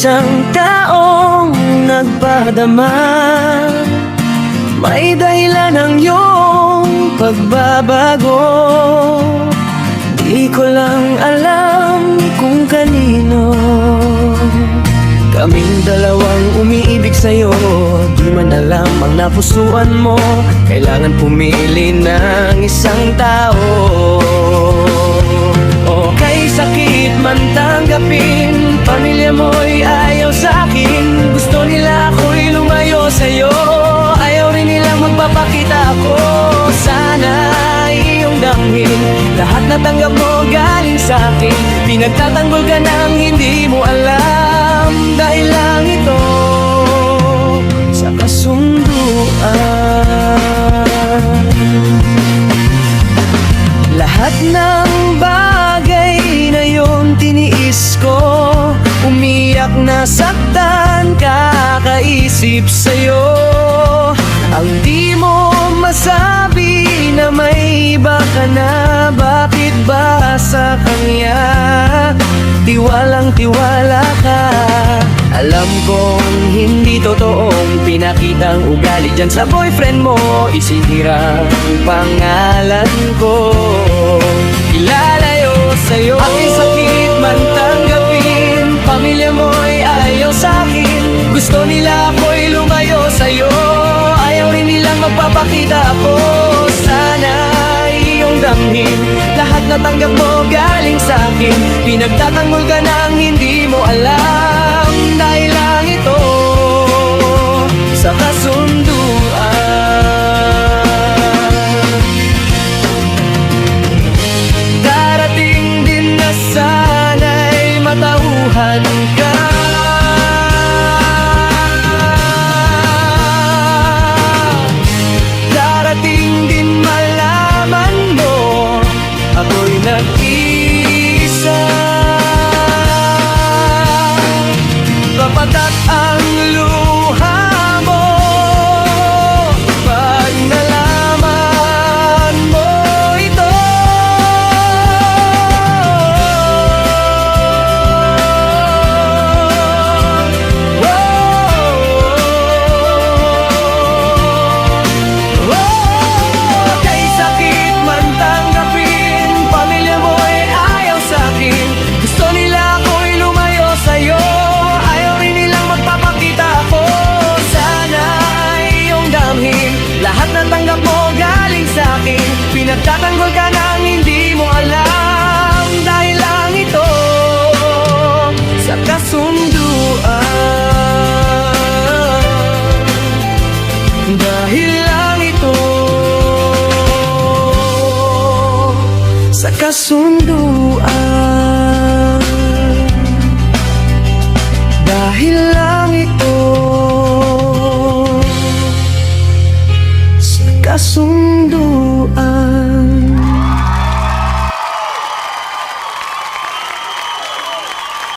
isang taong nagpadama. May dahilan ang iyong pagbabago. Di ko lang alam kung kanino. Kaming dalawang umiibig sa'yo, di man alam ang napusuan mo. Kailangan pumili ng isang tao. O kay sakit man tanggapin, pamilya mo'y ayaw sa'kin. Gusto nila ako'y lumayo sa'yo, ayaw rin nilang magpapakita ako. Sana iyong damhin lahat na tanggap mo galing sa'kin. Pinagtatanggol ka nang hindi mo alam, dahil lang ito sa kasunduan. Lahat ng bagay na yun tiniis ko, umiyak na saktan, kakaisip sa'yo. Ang di mo masabi na may iba ka na, bakit ba sa kanya tiwalang tiwala ka? Alam kong hindi totoong pinakitang ugali dyan sa boyfriend mo, isinira ang pangalan ko. Ilalayo sa'yo, aking sakit man tanggapin, pamilya mo'y ayaw sa'kin. Gusto nila ako'y lumayo sa'yo, ayaw rin nilang magpapakita ako. Sana iyong damhin lahat na tanggap mo galing sa'kin. Pinagtatanggol ka nang hindi mo alam, dahil lang ito sa kasunduan. Darating din na sana'y matauhan ka. Darating din malaman mo ako'y nag-isa. Papatak ang luha mo pag nalaman mo ito. Kay sakit man tanggapin, pamilya mo'y ayaw sa'kin. Gusto nila ako'y lumayo sa'yo, ayaw rin nilang magpapakita ako. Sana iyong damhin lahat ng tanggap mo galing sa'kin. Pinagtatanggol ka nang hindi mo alam, dahil lang ito sa kasunduan. Dahil lang ito sa kasunduan. Dahil lang ito sa kasunduan.